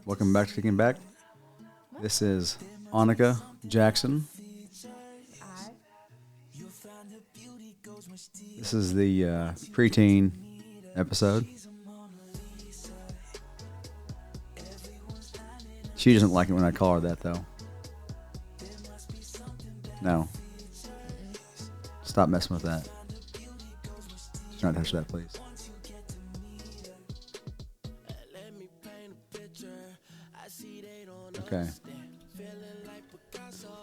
Welcome back to Kicking Back. This is Annika Jackson. I. This is the preteen episode. She doesn't like it when I call her that, though. No. Stop messing with that. Do not touch that, please. Okay.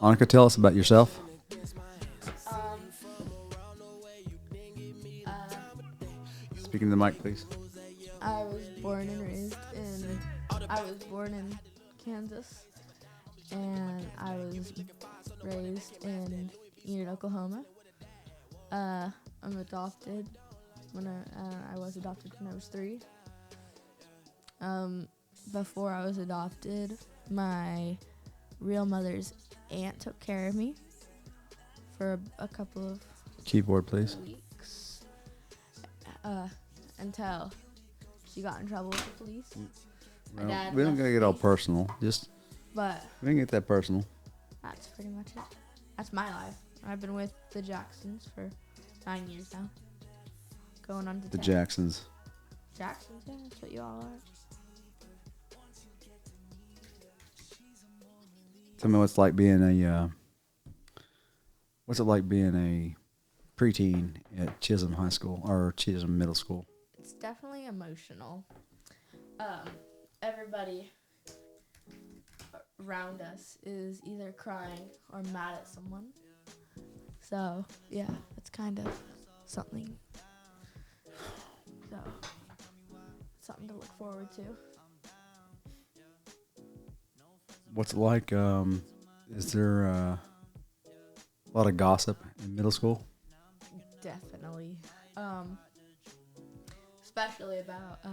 Annika, tell us about yourself. Speaking to the mic, please. I was born in Kansas, and I was raised in Enid, Oklahoma. I'm adopted. I was adopted when I was 3. Before I was adopted, my real mother's aunt took care of me for a couple of Keyboard, please. weeks, until she got in trouble with the police. My dad We don't left gotta get all me, personal. but We didn't get that personal. that's pretty much it. That's my life. I've been with the Jacksons for 9 years now. Going on to The 10. Jacksons. Jacksons, yeah, that's what you all are. Tell me what's like being what's it like being a preteen at Chisholm High School or Chisholm Middle School? It's definitely emotional. Everybody around us is either crying or mad at someone. So, yeah, it's kind of something. So, something to look forward to. What's it like? Is there a lot of gossip in middle school? Definitely. Especially about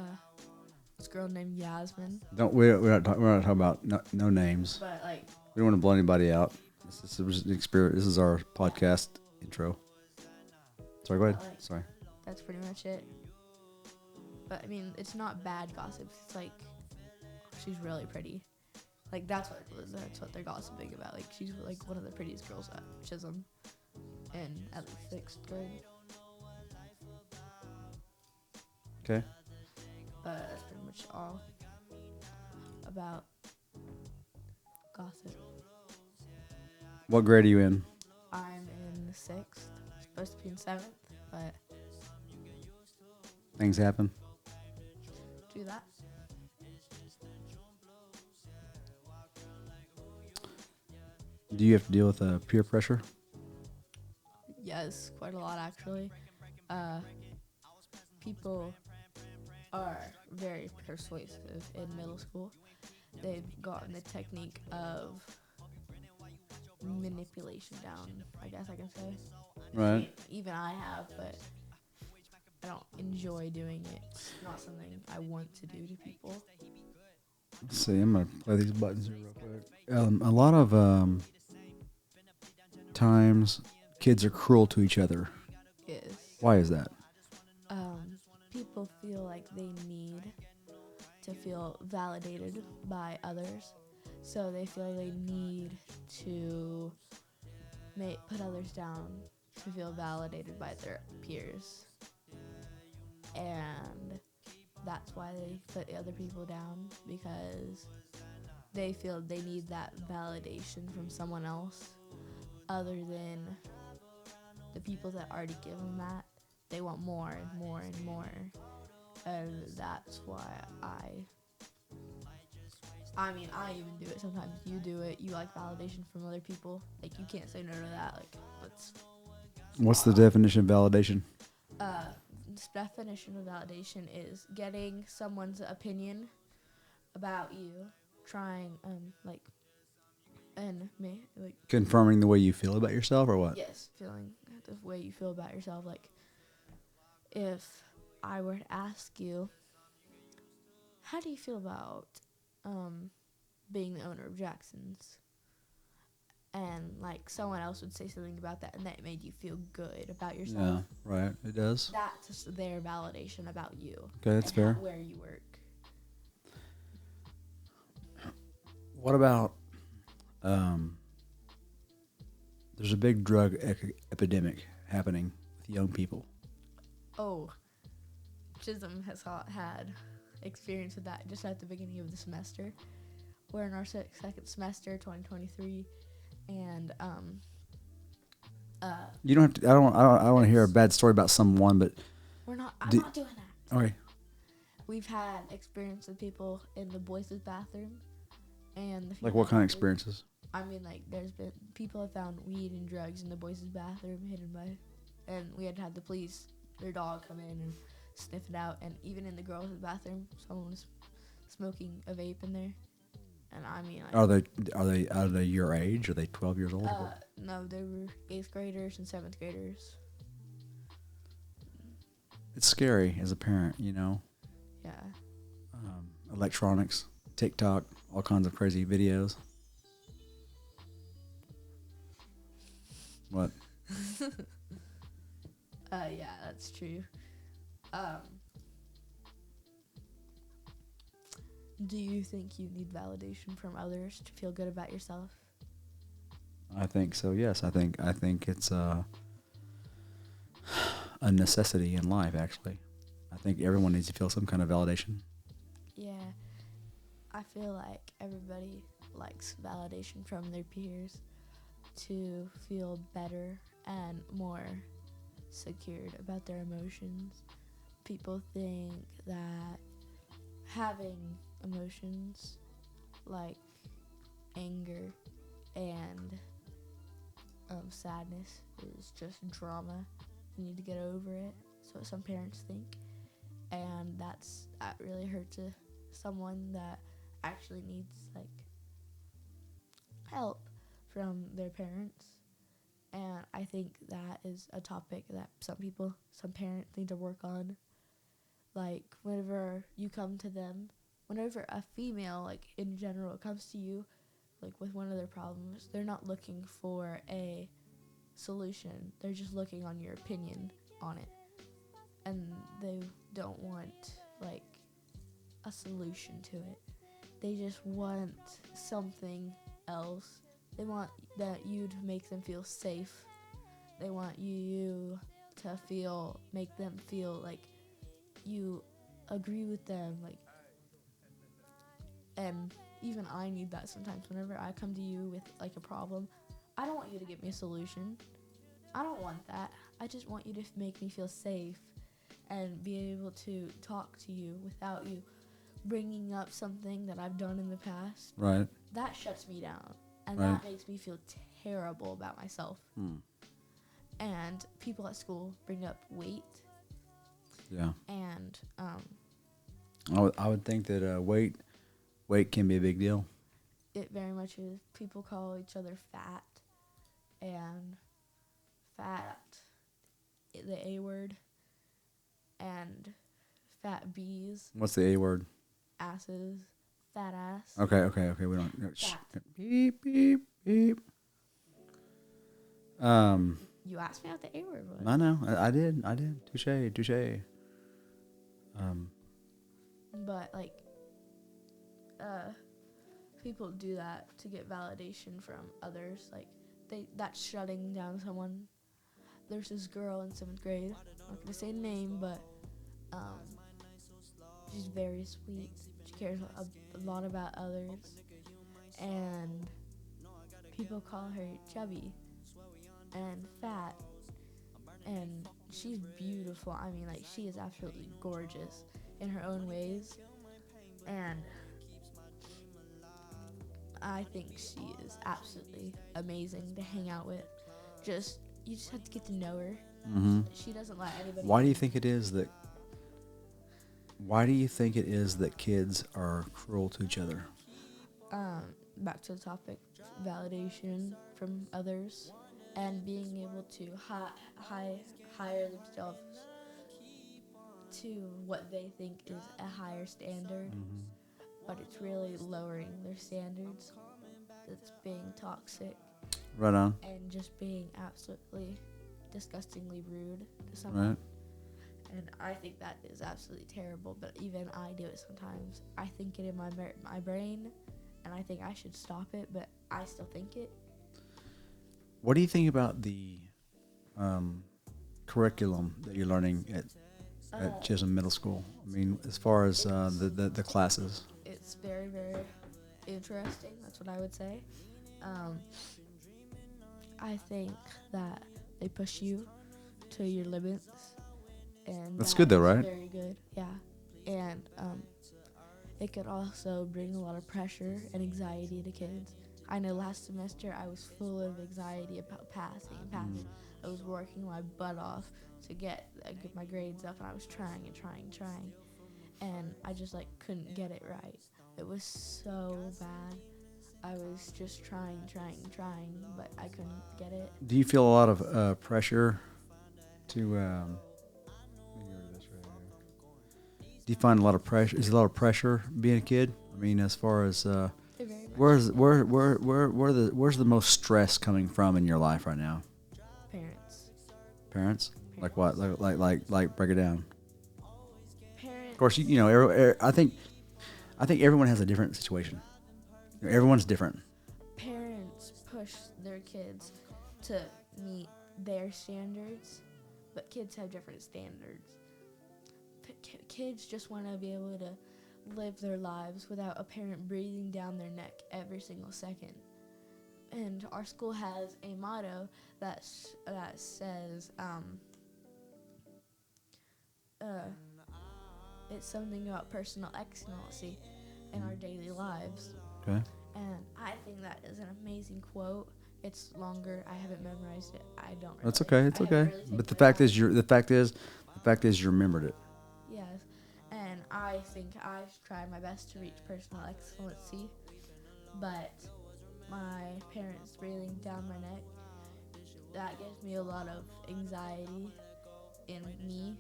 this girl named Yasmin. We're not talking about no names. But like, We don't want to blow anybody out. This is an experience. This is our podcast intro. Sorry, go ahead. Like, Sorry. that's pretty much it. But I mean, it's not bad gossip. It's like she's really pretty. Like that's what they're gossiping about. Like she's like one of the prettiest girls at Chisholm in at least 6th grade. Okay. But that's pretty much all about gossip. What grade are you in? I'm in the 6th, supposed to be in 7th, but Things happen. do that. Do you have to deal with peer pressure? Yes, quite a lot actually. People are very persuasive in middle school. They've gotten the technique of manipulation down, I guess I can say. Right. Even I have, but I don't enjoy doing it. It's not something I want to do to people. Let's see. I'm gonna play these buttons here real quick. A lot of times, kids are cruel to each other. Is Why is that? people feel like they need to feel validated by others, so they feel like they need to put others down to feel validated by their peers, and that's why they put other people down, because they feel they need that validation from someone else other than the people that already give them that. They want more and more and more, and that's why I mean, I even do it sometimes. You do it. You like validation from other people. Like, you can't say no to that. Like, What's the definition of validation? this definition of validation is getting someone's opinion about you, trying, Confirming the way you feel about yourself, or what? yes, feeling the way you feel about yourself. Like, if I were to ask you, how do you feel about being the owner of Jackson's? And like someone else would say something about that, and that made you feel good about yourself. Yeah, right. It does. That's just their validation about you. Okay, that's fair. Where you work. What about um, there's a big drug epidemic happening with young people. Oh, Chisholm has had experience with that just at the beginning of the semester. We're in our second semester, 2023, and You don't have to. I don't want to hear a bad story about someone, but we're not. I'm do, not doing that. okay. We've had experience with people in the boys' bathroom and the Like female what kind of bathroom. experiences? I mean, like, there's been people have found weed and drugs in the boys' bathroom hidden by, and we had to have the police, their dog, come in and sniff it out. And even in the girls' bathroom, someone was smoking a vape in there. And I mean, like, Are they your age? Are they 12 years old? no, they were 8th graders and 7th graders. It's scary as a parent, you know. Yeah. Electronics, TikTok, all kinds of crazy videos. What? Yeah, that's true. Do you think you need validation from others to feel good about yourself? I think so. Yes, I think it's a necessity in life. Actually, I think everyone needs to feel some kind of validation. Yeah, I feel like everybody likes validation from their peers to feel better and more secured about their emotions. People think that having emotions like anger and sadness is just drama. You need to get over it. That's what some parents think, and that really hurts someone that actually needs like help from their parents. And I think that is a topic that some parents need to work on. Like, whenever you come to them, whenever a female, like, in general, comes to you, like, with one of their problems, they're not looking for a solution. They're just looking on your opinion on it. And they don't want, like, a solution to it. They just want something else. They want that you to make them feel safe. They want you to make them feel like you agree with them, like, and even I need that sometimes. Whenever I come to you with like a problem, I don't want you to give me a solution. I don't want that. I just want you to make me feel safe and be able to talk to you without you bringing up something that I've done in the past. Right. That shuts me down, and Right. that makes me feel terrible about myself. And people at school bring up weight. Yeah. And I would think that weight can be a big deal. it very much is. People call each other fat, and fat, the A word, and fat B's, What's the A word? asses, fat ass. Okay. We don't. Fat. Beep beep beep. You asked me what the A word was. I know. I did. Touche. But like, people do that to get validation from others. Like, that's shutting down someone. There's this girl in 7th grade. I'm not gonna say the name, but she's very sweet. She cares a lot about others, and people call her chubby and fat, and she's beautiful. I mean, like, she is absolutely gorgeous in her own ways, and I think she is absolutely amazing to hang out with. You just have to get to know her. Mm-hmm. She doesn't let anybody. Why do you think it is that kids are cruel to each other? Back to the topic, validation from others, and being able to hire themselves to what they think is a higher standard, but it's really lowering their standards. It's being toxic. Right on. And just being absolutely disgustingly rude to someone. Right. And I think that is absolutely terrible, but even I do it sometimes. I think it in my brain, and I think I should stop it, but I still think it. What do you think about the curriculum that you're learning at Chisholm Middle School? I mean, as far as the classes. It's very, very interesting. That's what I would say. Um, I think that they push you to your limits, and That's good though, right? Very good, yeah. And it could also bring a lot of pressure and anxiety to kids. I know last semester I was full of anxiety about passing. I was working my butt off to get my grades up, and I was trying, and I just like couldn't get it right. It was so bad. I was just trying, but I couldn't get it. Do you feel a lot of pressure to? Let me go to this right here. Do you find a lot of pressure? Is there a lot of pressure being a kid? I mean, as far as where's the most stress coming from in your life right now? Parents? Like what? Like break it down. Parents. Of course, you know. I think everyone has a different situation. Everyone's different. Parents push their kids to meet their standards, but kids have different standards. Kids just want to be able to live their lives without a parent breathing down their neck every single second. And our school has a motto that says it's something about personal excellency in our daily lives. Okay. And I think that is an amazing quote. It's longer. I haven't memorized it. I don't. Really, That's okay. It's okay. Really But the fact is you remembered it. Yes, and I think I've tried my best to reach personal excellency, but my parents breathing down my neck, that gives me a lot of anxiety in me,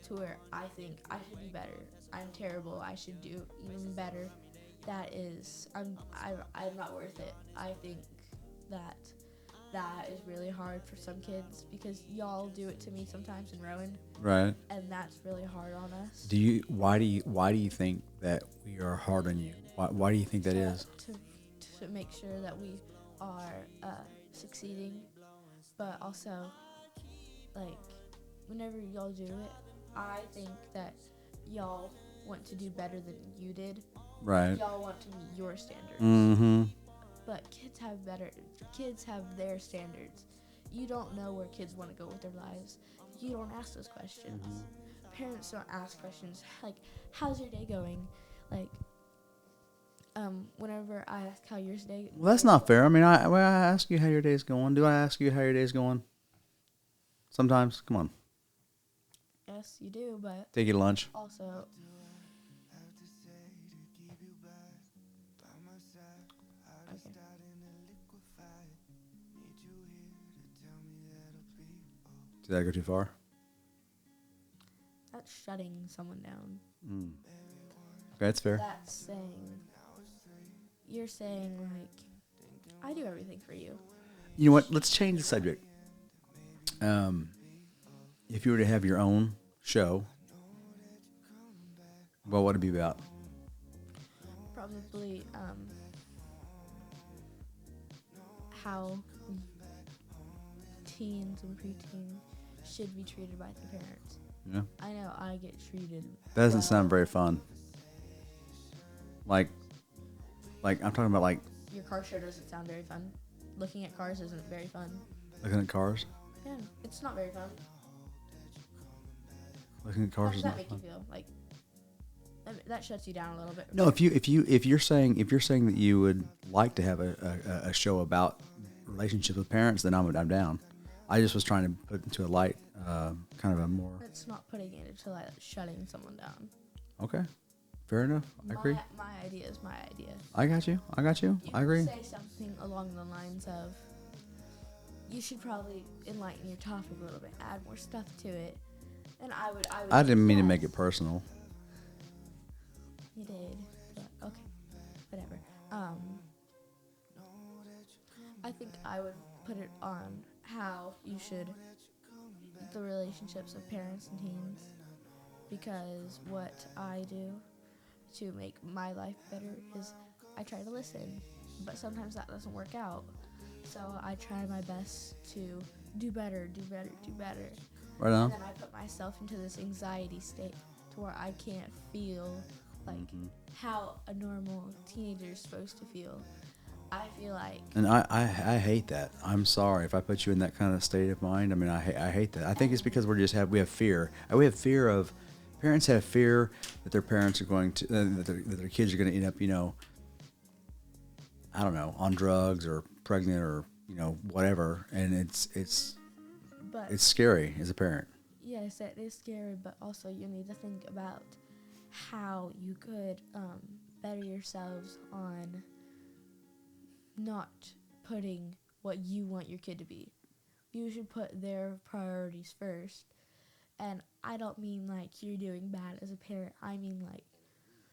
to where I think I should be better. I'm terrible. I should do even better. I'm not worth it. I think that is really hard for some kids, because y'all do it to me sometimes in Rowan. Right. And that's really hard on us. Why do you think that we are hard on you? Why do you think that is? To make sure that we are succeeding, but also, like, whenever y'all do it, I think that y'all want to do better than you did. Right. Y'all want to meet your standards. Mm-hmm. But kids have their standards. You don't know where kids want to go with their lives. You don't ask those questions. Mm-hmm. Parents don't ask questions like, how's your day going? Like, whenever I ask how your day. Well, that's not fair. I mean, I ask you how your day's going. Do I ask you how your day's going? Sometimes. Come on. Yes, you do, but. Take you to lunch. Also. Okay. Did that go too far? That's shutting someone down. Mm. Okay, that's fair. That's saying. You're saying, like, I do everything for you. You know what? Let's change the subject. If you were to have your own show, what would it be about? Probably how teens and preteens should be treated by their parents. Yeah. I know I get treated. That doesn't sound very fun. Like I'm talking about like. Your car show doesn't sound very fun. Looking at cars isn't very fun. Looking at cars? Yeah, it's not very fun. Looking at cars is not fun. How does that make you feel? Like, that shuts you down a little bit. No, if you're saying that you would like to have a show about relationships with parents, then I'm down. I just was trying to put it into a light, kind of a more. It's not putting it into like shutting someone down. Okay, fair enough. I agree. My idea is my idea. I got you. I agree. You say something along the lines of, you should probably enlighten your topic a little bit, add more stuff to it, and I would. I didn't mean to make it personal. You did, but okay, whatever. I think I would put it on how you should the relationships of parents and teens, because what I do to make my life better is I try to listen, but sometimes that doesn't work out. So I try my best to do better, do better, do better. Right And on. then I put myself into this anxiety state to where I can't feel like how a normal teenager is supposed to feel. I feel like And I hate that. I'm sorry if I put you in that kind of state of mind. I mean, I hate that. I think it's because we have fear. We have fear of parents have fear that their parents are going to that their kids are going to end up, I don't know, on drugs or pregnant or whatever, and but it's scary as a parent. yes, it is scary, but also you need to think about how you could better yourselves on not putting what you want your kid to be. You should put their priorities first. And I don't mean like you're doing bad as a parent. I mean like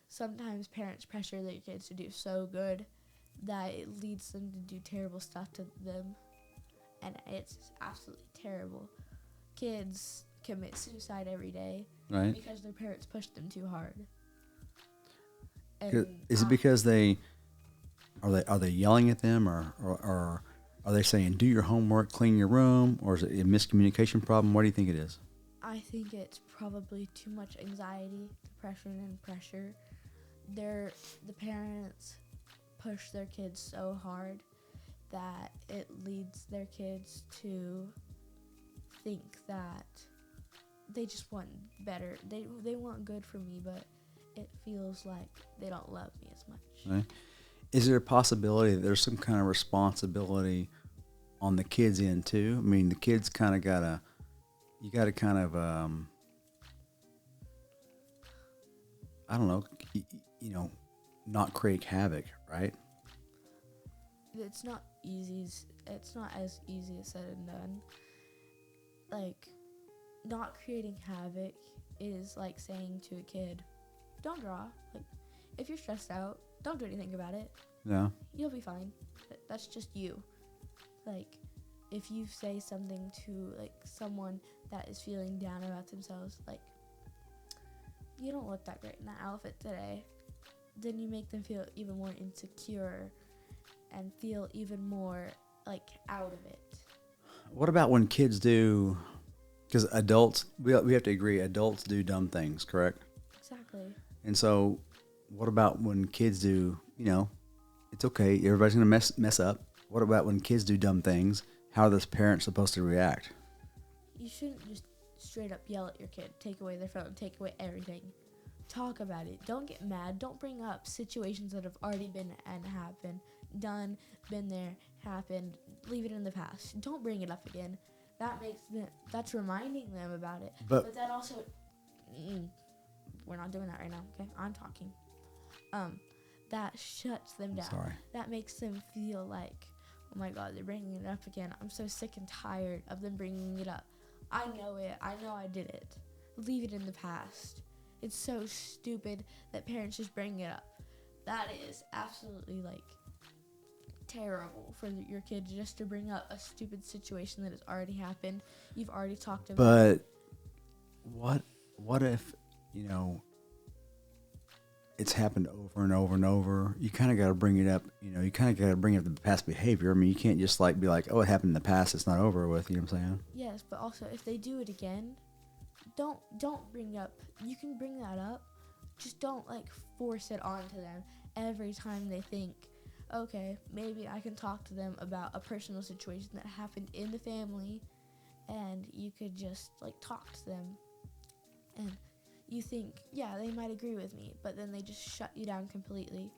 sometimes parents pressure their kids to do so good that it leads them to do terrible stuff to them. And it's absolutely terrible. Kids commit suicide every day Right? because their parents push them too hard. Is it because are they yelling at them or are they saying do your homework, clean your room, or is it a miscommunication problem? What do you think it is? I think it's probably too much anxiety, depression, and pressure. The parents push their kids so hard that it leads their kids to think that they just want better. They want good for me, but it feels like they don't love me as much. Right? Is there a possibility that there's some kind of responsibility on the kids' end too? I mean, the kids kind of you gotta kind of, I don't know, not create havoc, right? It's not easy. It's not as easy as said and done. Like, not creating havoc is like saying to a kid, don't draw. Like, if you're stressed out, don't do anything about it. Yeah. You'll be fine. That's just you. Like, if you say something to, like, someone that is feeling down about themselves, like, you don't look that great in that outfit today, then you make them feel even more insecure and feel even more, like, out of it. What about when kids do, because adults, we have to agree, adults do dumb things, correct? Exactly. And so what about when kids do, it's okay, everybody's going to mess up. What about when kids do dumb things? How are those parents supposed to react? You shouldn't just straight up yell at your kid, take away their phone, take away everything. Talk about it. Don't get mad. Don't bring up situations that have already been and happened, done, been there, happened. Leave it in the past. Don't bring it up again. That's reminding them about it. But that also, we're not doing that right now. Okay, I'm talking. That shuts them down. Sorry. That makes them feel like, oh my God, they're bringing it up again. I'm so sick and tired of them bringing it up. I know it. I know I did it. Leave it in the past. It's so stupid that parents just bring it up. That is absolutely, like, terrible for your kid just to bring up a stupid situation that has already happened. You've already talked about it. But what if, it's happened over and over and over? You kind of got to bring it up, you kind of got to bring up the past behavior. I mean, you can't just be like, oh, it happened in the past, it's not over with, you know what I'm saying? Yes, but also if they do it again, don't bring up, you can bring that up, just don't, like, force it onto them every time they think, okay, maybe I can talk to them about a personal situation that happened in the family, and you could just, like, talk to them, and you think, yeah, they might agree with me, but then they just shut you down completely,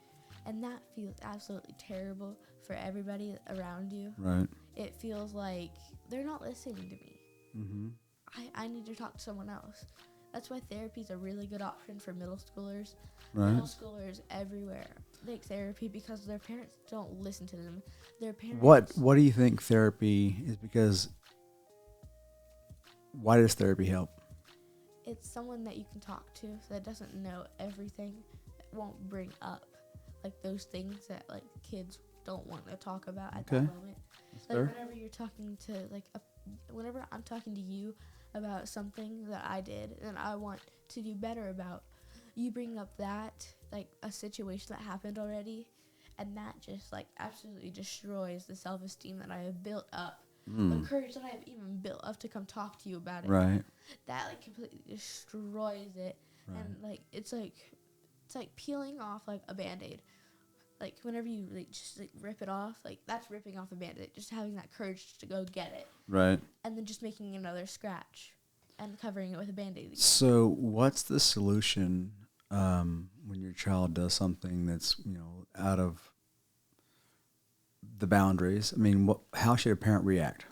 and that feels absolutely terrible for everybody around you. Right. It feels like they're not listening to me. Mm-hmm. I need to talk to someone else. That's why therapy is a really good option for middle schoolers. Right. Middle schoolers everywhere take therapy because their parents don't listen to them. Their parents. What do you think therapy is? Because why does therapy help? It's someone that you can talk to that doesn't know everything, that won't bring up, like, those things that, like, kids don't want to talk about at that moment. That's Like, fair. whenever you're talking to, like, whenever I'm talking to you about something that I did and I want to do better about, you bring up that, like, a situation that happened already, and that just like absolutely destroys the self-esteem that I have built up, Mm. the courage that I have even built up to come talk to you about it. Right. That like completely destroys it, Right. and like it's like peeling off like a Band-Aid. Like whenever you like just like rip it off, like that's ripping off a Band-Aid. Just having that courage to go get it, Right. and then just making another scratch and covering it with a Band-Aid again. So, what's the solution when your child does something that's out of the boundaries? I mean, how should a parent react?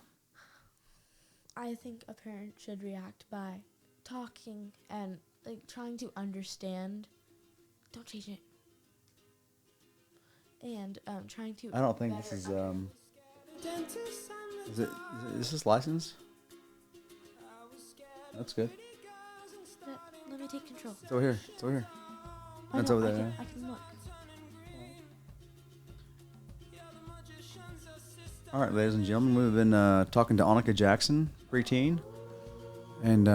I think a parent should react by talking and like trying to understand. Don't change it. And trying to. I don't think this is Is it? Is this licensed? That's good. Let me take control. It's over here. It's over here. I That's know, over there. I can look. All right, ladies and gentlemen, we've been talking to Annika Jackson, preteen, and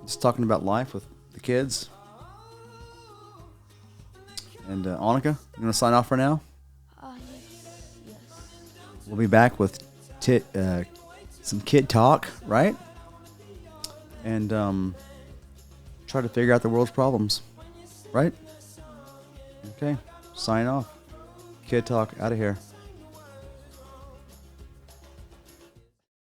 just talking about life with the kids. And Annika, you want to sign off for now? Yes. We'll be back with some kid talk, right? And try to figure out the world's problems, right? Okay, sign off. Kid talk out of here.